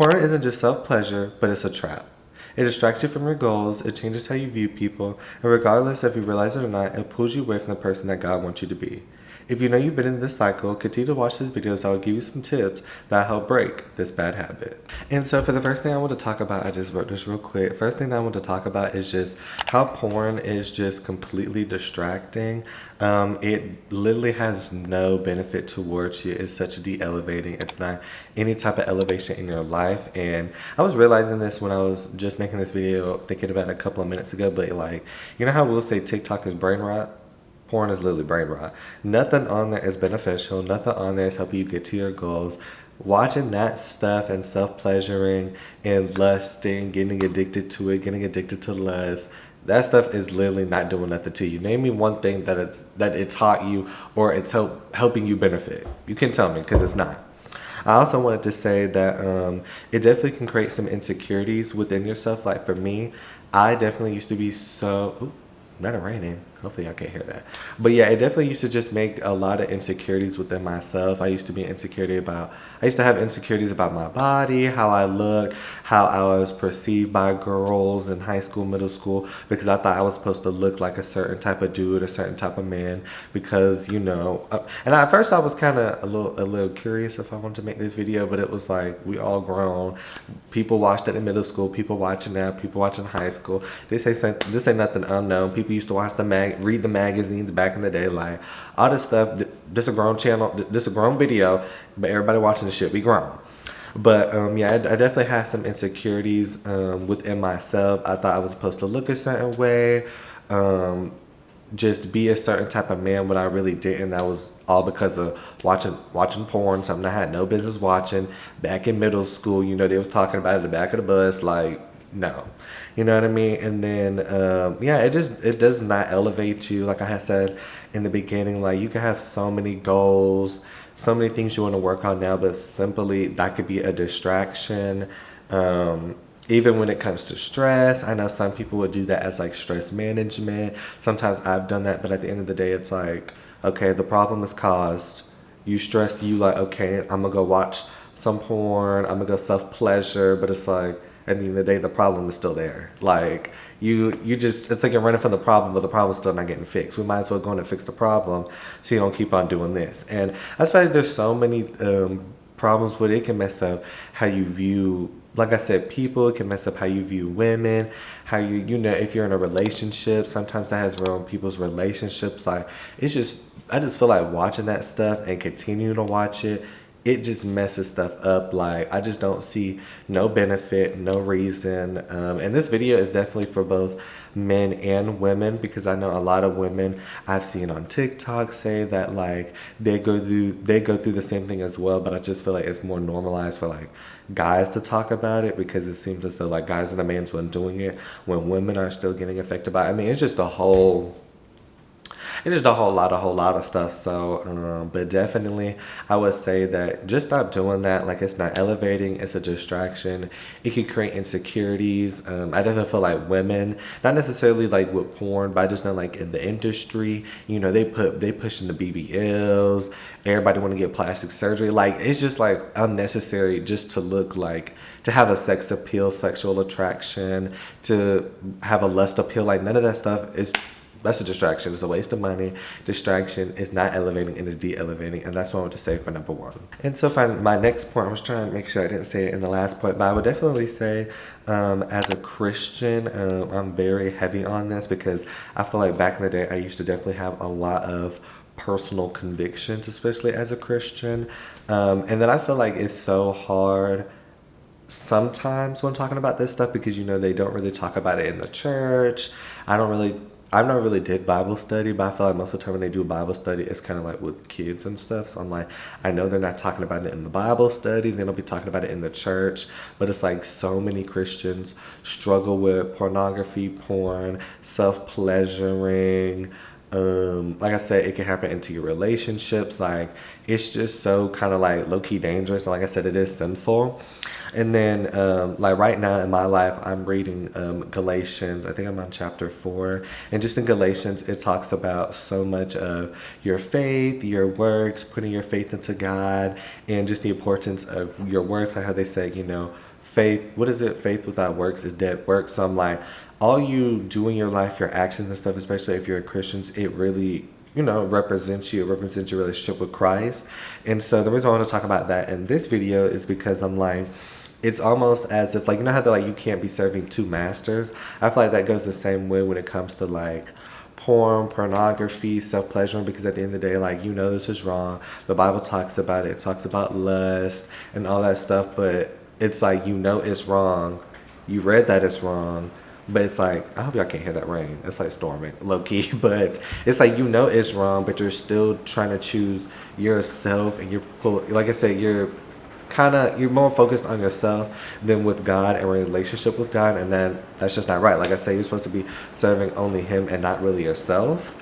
Porn isn't just self-pleasure, but it's a trap. It distracts you from your goals, it changes how you view people, and regardless if you realize it or not, it pulls you away from the person that God wants you to be. If you know you've been in this cycle, continue to watch these videos. I will give you some tips that help break this bad habit. And so for the first thing I want to talk about, I just wrote this real quick. First thing that I want to talk about is just how porn is just completely distracting. It literally has no benefit towards you. It's such de-elevating. It's not any type of elevation in your life. And I was realizing this when I was just making this video, thinking about it a couple of minutes ago, but like, you know how we'll say TikTok is brain rot? Porn is literally brain rot. Nothing on there is beneficial. Nothing on there is helping you get to your goals. Watching that stuff and self-pleasuring and lusting, getting addicted to it, getting addicted to lust, that stuff is literally not doing nothing to you. Name me one thing that it taught you or it's helping you benefit. You can tell me because it's not. I also wanted to say that it definitely can create some insecurities within yourself. Like for me, I definitely used to be so. Ooh, not raining. Hopefully y'all can't hear that. But yeah, it definitely used to just make a lot of insecurities within myself. I used to have insecurities about my body, how I looked, how I was perceived by girls in high school, middle school, because I thought I was supposed to look like a certain type of dude, a certain type of man, because, and at first I was kind of a little curious if I wanted to make this video, but it was like, we all grown. People watched it in middle school, people watching now, people watching high school. This ain't nothing unknown. People used to watch read the magazines back in the day, like all this stuff. This a grown channel, this a grown video, but everybody watching the shit, we grown. But yeah, I definitely had some insecurities within myself. I thought I was supposed to look a certain way, just be a certain type of man when I really didn't. That was all because of watching porn, something I had no business watching. Back in middle school, they was talking about it at the back of the bus, like, no. You know what I mean? And then, yeah, it does not elevate you. Like I had said in the beginning, like you can have so many goals, so many things you want to work on now, but simply that could be a distraction. Even when it comes to stress, I know some people would do that as like stress management. Sometimes I've done that, but at the end of the day, it's like, okay, the problem is caused. You stress, you like, okay, I'm gonna go watch some porn, I'm gonna go self-pleasure, but it's like, at the end of the day, the problem is still there. Like, you just, it's like you're running from the problem, but the problem's still not getting fixed. We might as well go in and fix the problem so you don't keep on doing this. And that's why there's so many problems with it. It can mess up how you view, like I said, people. It can mess up how you view women, how if you're in a relationship, sometimes that has ruined people's relationships. Like, I just feel like watching that stuff and continue to watch it, it just messes stuff up. Like, I just don't see no benefit, no reason. And this video is definitely for both men and women, because I know a lot of women I've seen on TikTok say that like they go through the same thing as well, but I just feel like it's more normalized for like guys to talk about it, because it seems as though like guys are the main ones doing it when women are still getting affected by it. I mean, it's just a whole lot of stuff. So, but definitely, I would say that just stop doing that. Like, it's not elevating. It's a distraction. It can create insecurities. I definitely feel like women, not necessarily like with porn, but I just know like in the industry, they pushing the BBLs. Everybody want to get plastic surgery. Like, it's just like unnecessary just to look like, to have a sex appeal, sexual attraction, to have a lust appeal. Like, none of that stuff is. That's a distraction. It's a waste of money. Distraction is not elevating, and is de-elevating, and that's what I want to say for number one. And so for my next point, I was trying to make sure I didn't say it in the last point, but I would definitely say as a Christian, I'm very heavy on this, because I feel like back in the day, I used to definitely have a lot of personal convictions, especially as a Christian. And then I feel like it's so hard sometimes when talking about this stuff, because they don't really talk about it in the church. I've not really did Bible study, but I feel like most of the time when they do Bible study, it's kind of like with kids and stuff. So I'm like, I know they're not talking about it in the Bible study. They don't be talking about it in the church. But it's like so many Christians struggle with pornography, porn, self-pleasuring. Like I said, it can happen into your relationships. Like, it's just so kind of like low-key dangerous. And like I said, it is sinful. And then, like right now in my life, I'm reading Galatians. I think I'm on chapter 4. And just in Galatians, it talks about so much of your faith, your works, putting your faith into God, and just the importance of your works. Like how they say, faith, what is it? Faith without works is dead works. So I'm like, all you do in your life, your actions and stuff, especially if you're a Christian, it really, represents you. It represents your relationship with Christ. And so the reason I want to talk about that in this video is because I'm like, it's almost as if, like, you know how they're like, you can't be serving two masters? I feel like that goes the same way when it comes to like porn, pornography, self-pleasuring, because at the end of the day, like, this is wrong. The Bible talks about it. It talks about lust and all that stuff, but it's like, it's wrong. You read that it's wrong, but it's like, I hope y'all can't hear that rain. It's like storming, low-key, but it's like, it's wrong, but you're still trying to choose yourself, and like I said, you're more focused on yourself than with God and relationship with God, and then that's just not right. Like I say, you're supposed to be serving only Him and not really yourself.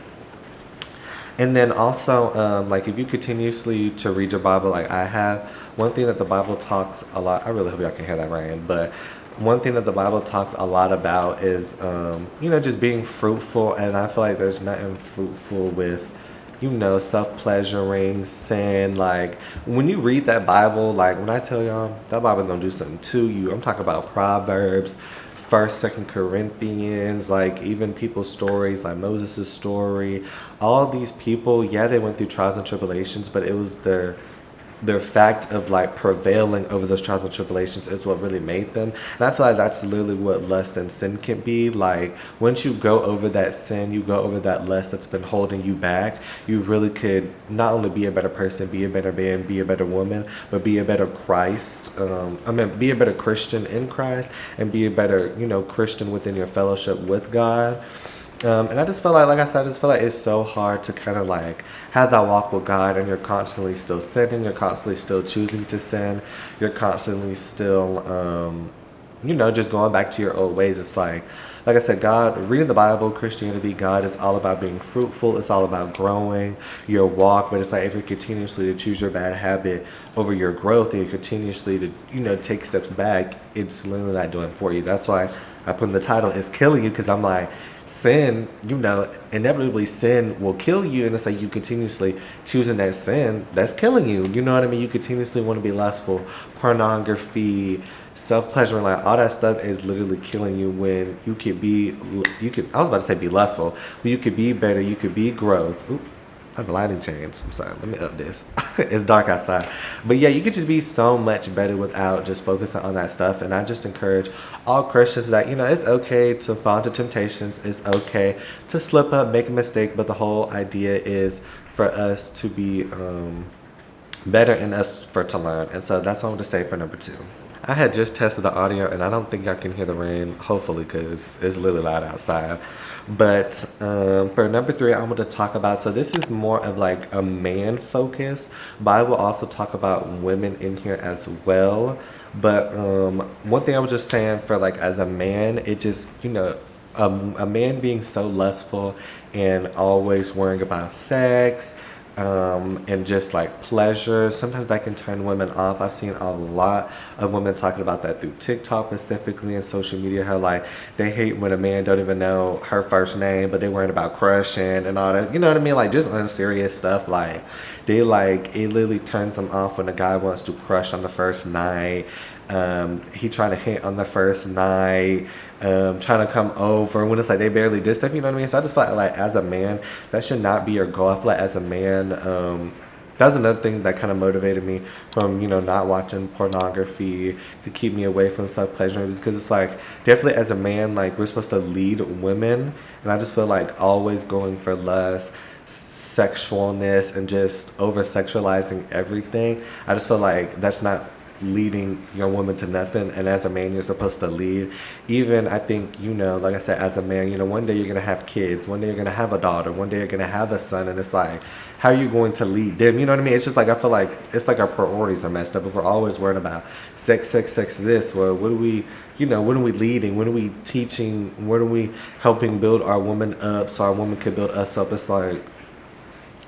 And then also, like, if you continuously to read your Bible, like I have, one thing that the Bible talks a lot, I really hope y'all can hear that rain, but one thing that the Bible talks a lot about is, just being fruitful. And I feel like there's nothing fruitful with, self-pleasuring, sin. Like, when you read that Bible, like, when I tell y'all, that Bible gonna do something to you. I'm talking about Proverbs, 1st, 2nd Corinthians, like, even people's stories, like Moses' story. All these people, yeah, they went through trials and tribulations, but it was their fact of like prevailing over those trials and tribulations is what really made them. And I feel like that's literally what lust and sin can be. Like, once you go over that sin, you go over that lust that's been holding you back, you really could not only be a better person, be a better man, be a better woman, but be a better be a better Christian in Christ, and be a better, Christian within your fellowship with God. And I just feel like I said, I just feel like it's so hard to kind of like have that walk with God, and you're constantly still sinning, you're constantly still choosing to sin, you're constantly still, just going back to your old ways. It's like I said, God, reading the Bible, Christianity, God is all about being fruitful. It's all about growing your walk. But it's like, if you're continuously to choose your bad habit over your growth, and you continuously to, take steps back, it's literally not doing for you. That's why I put in the title, It's Killing You, because I'm like, sin, inevitably sin will kill you. And it's like, you continuously choosing that sin, that's killing you. You know what I mean? You continuously want to be lustful, pornography, self-pleasuring, like all that stuff is literally killing you. When I was about to say be lustful, but you could be better, you could be growth. Oop, I have a lighting change. I'm sorry, let me up this. It's dark outside. But yeah, you could just be so much better without just focusing on that stuff. And I just encourage all Christians that, it's okay to fall into temptations. It's okay to slip up, make a mistake. But the whole idea is for us to be better, and us to learn. And so that's what I want to say for number 2. I had just tested the audio, and I don't think y'all can hear the rain, hopefully, because it's really loud outside. But for number 3, I want to talk about, so this is more of like a man focus, but I will also talk about women in here as well. But one thing I was just saying, for like as a man, it just, a man being so lustful and always worrying about sex, and just like pleasure, sometimes that can turn women off. I've seen a lot of women talking about that through TikTok specifically, and social media, how like they hate when a man don't even know her first name, but they worrying about crushing and all that, you know what I mean? Like, just unserious stuff. Like, they like, it literally turns them off when a guy wants to crush on the first night. He trying to hit on the first night, trying to come over when it's like they barely did stuff, you know what I mean? So I just feel like as a man, that should not be your goal. I feel like as a man, that's another thing that kind of motivated me from, not watching pornography, to keep me away from self-pleasure, because it's like, definitely as a man, like, we're supposed to lead women, and I just feel like always going for lust, sexualness, and just over-sexualizing everything, I just feel like that's not leading your woman to nothing. And as a man, you're supposed to lead. Even, I think, like I said, as a man, one day you're gonna have kids, one day you're gonna have a daughter, one day you're gonna have a son, and it's like, how are you going to lead them? You know what I mean? It's just like, I feel like it's like our priorities are messed up. If we're always worried about sex, this, well, what are we leading? What are we teaching? What are we helping build our woman up so our woman can build us up? It's like,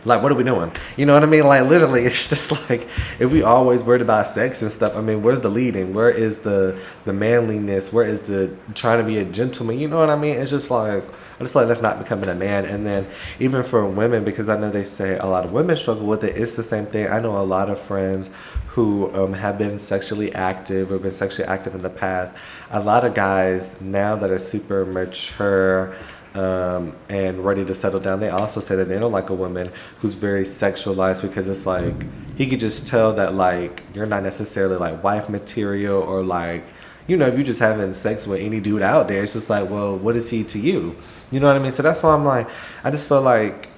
Like, what are we doing? You know what I mean? Like, literally, it's just like, if we always worried about sex and stuff, I mean, where's the leading? Where is the manliness? Where is the trying to be a gentleman? You know what I mean? It's just like, I just feel like that's not becoming a man. And then even for women, because I know they say a lot of women struggle with it, it's the same thing. I know a lot of friends who have been sexually active or been sexually active in the past. A lot of guys now that are super mature, and ready to settle down. They also say that they don't like a woman who's very sexualized, because it's like he could just tell that like you're not necessarily like wife material, or like, you know, if you just having sex with any dude out there, it's just like, well, what is he to you? You know what I mean? So that's why I'm like, I just feel like,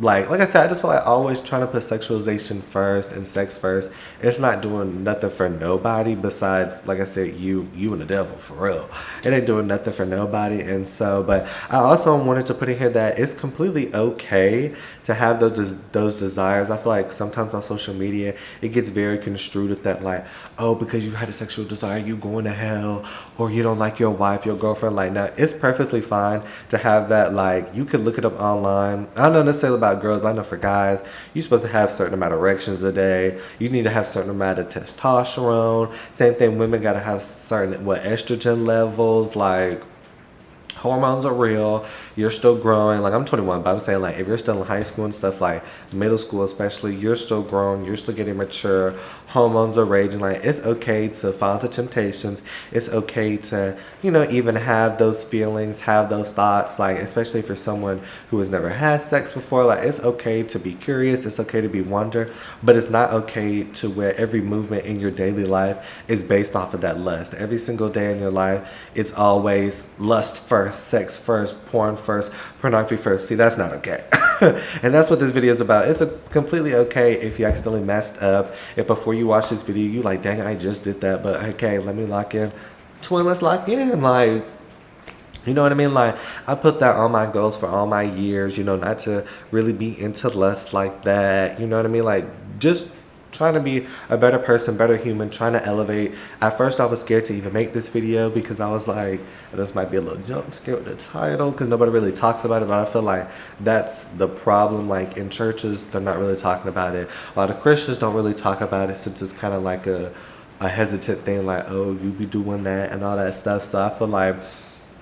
like I said, I just feel like always trying to put sexualization first and sex first. It's not doing nothing for nobody besides, like I said, you and the devil, for real. It ain't doing nothing for nobody. And so, but I also wanted to put in here that it's completely okay to have those desires. I feel like sometimes on social media it gets very construed with that, like, oh, because you had a sexual desire, you going to hell, or you don't like your wife, your girlfriend. Like, now it's perfectly fine to have that. Like, you could look it up online. I don't know necessarily about girls, but I know for guys, you're supposed to have a certain amount of erections a day. You need to have a certain amount of testosterone. Same thing, women gotta have certain estrogen levels. Like, hormones are real. You're still growing. Like, I'm 21, but I'm saying, like, if you're still in high school and stuff, like middle school especially, you're still growing. You're still getting mature. Hormones are raging. Like, it's okay to fall into temptations. It's okay to, you know, even have those feelings, have those thoughts. Like, especially for someone who has never had sex before, like, it's okay to be curious. It's okay to be wonder, but it's not okay to where every movement in your daily life is based off of that lust. Every single day in your life, it's always lust first, sex first, porn first, pornography first. See, that's not okay. And that's what this video is about. It's completely okay if you accidentally messed up. If before you watch this video, you like, dang, I just did that, but okay, let me lock in. Twin, let's lock in. Like, you know what I mean? Like, I put that on my goals for all my years, you know, not to really be into lust like that. You know what I mean? Like, just trying to be a better person, better human, trying to elevate. At first, I was scared to even make this video because I was like, this might be a little jump scare with the title, because nobody really talks about it. But I feel like that's the problem. Like, in churches, they're not really talking about it. A lot of Christians don't really talk about it, since it's kind of like a hesitant thing, like, oh, you be doing that and all that stuff. So I feel like,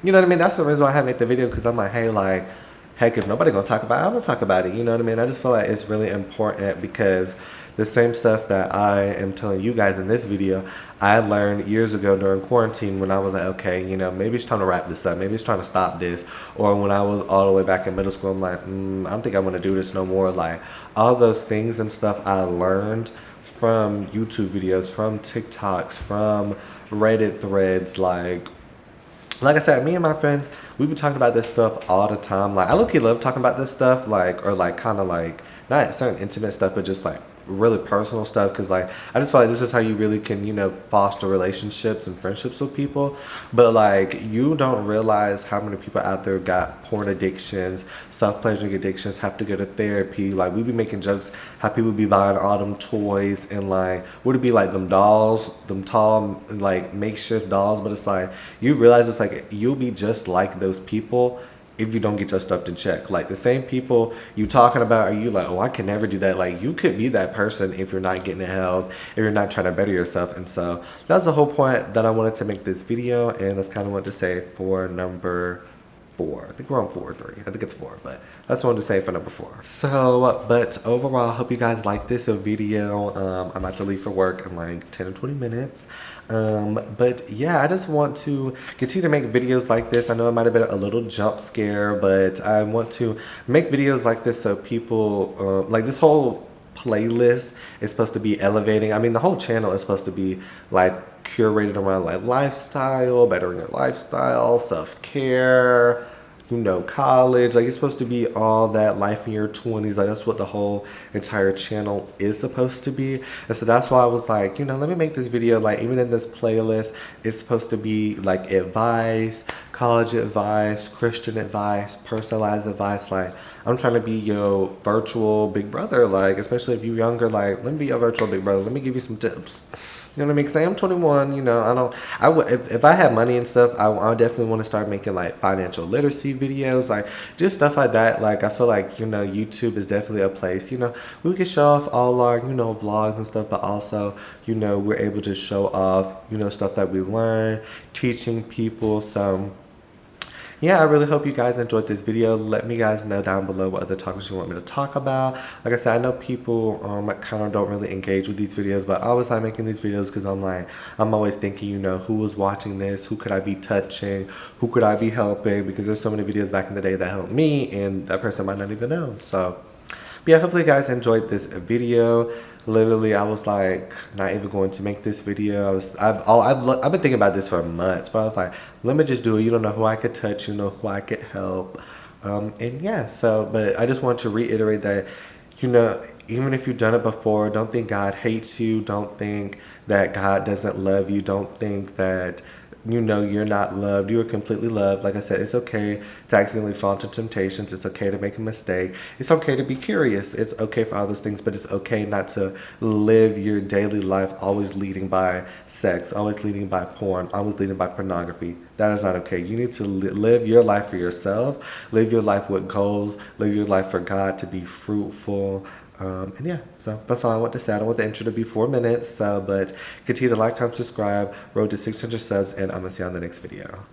you know what I mean? That's the reason why I haven't made the video, because I'm like, hey, like, heck, if nobody gonna talk about it, I'm gonna talk about it. You know what I mean? I just feel like it's really important, because the same stuff that I am telling you guys in this video, I learned years ago during quarantine, when I was like, okay, you know, maybe it's time to wrap this up. Maybe it's time to stop this. Or when I was all the way back in middle school, I'm like, I don't think I want to do this no more. Like, all those things and stuff I learned from YouTube videos, from TikToks, from Reddit threads. Like I said, me and my friends, we be talking about this stuff all the time. Like, I low-key love talking about this stuff, like, or like kind of like not certain intimate stuff, but just like really personal stuff, because like I just feel like this is how you really can, you know, foster relationships and friendships with people. But like, you don't realize how many people out there got porn addictions, self-pleasuring addictions, have to go to therapy. Like, we be making jokes how people be buying all them toys, and like, would it be like them dolls, them tall like makeshift dolls, but it's like, you realize it's like you'll be just like those people if you don't get your stuff to check. Like, the same people you talking about, are you like, oh, I can never do that? Like, you could be that person if you're not getting help, if you're not trying to better yourself. And so that's the whole point that I wanted to make this video. And that's kind of what to say for number 4. I think we're on 4 or 3. I think it's 4, but that's what I wanted to say for number 4. So, but overall, I hope you guys like this video. I'm about to leave for work in like 10 or 20 minutes. But yeah, I just want to continue to make videos like this. I know it might have been a little jump scare, but I want to make videos like this so people, like, this whole playlist is supposed to be elevating. I mean, the whole channel is supposed to be like curated around like lifestyle, bettering your lifestyle, self-care, you know, college. Like, it's supposed to be all that life in your 20s. Like, that's what the whole entire channel is supposed to be. And so that's why I was like, you know, let me make this video. Like, even in this playlist, it's supposed to be like advice, college advice, Christian advice, personalized advice. Like, I'm trying to be your virtual big brother. Like, especially if you're younger, like, let me be your virtual big brother. Let me give you some tips. You know what I mean? Because I am 21, you know, I would, if I had money and stuff, I definitely want to start making like financial literacy videos, like just stuff like that. Like, I feel like, you know, YouTube is definitely a place, you know, we can show off all our, you know, vlogs and stuff, but also, you know, we're able to show off, you know, stuff that we learn, teaching people. So, yeah, I really hope you guys enjoyed this video. Let me guys know down below what other topics you want me to talk about. Like I said, I know people kind of don't really engage with these videos, but I always like making these videos because I'm always thinking, you know, who was watching this, who could I be touching, who could I be helping, because there's so many videos back in the day that helped me and that person might not even know. So but yeah, hopefully you guys enjoyed this video. Literally, I was like not even going to make this video. I've been thinking about this for months, but I was like, let me just do it. You don't know who I could touch, you know, who I could help, and yeah. So, but I just want to reiterate that, you know, even if you've done it before, don't think God hates you. Don't think that God doesn't love you. Don't think that, you know, you're not loved. You are completely loved. Like I said, it's okay to accidentally fall into temptations. It's okay to make a mistake. It's okay to be curious. It's okay for all those things, but it's okay not to live your daily life always leading by sex, always leading by porn, always leading by pornography. That is not okay. You need to live your life for yourself, live your life with goals, live your life for God to be fruitful. And yeah, so that's all I want to say. I don't want the intro to be 4 minutes, so, but continue to like, comment, subscribe, road to 600 subs, and I'm going to see you on the next video.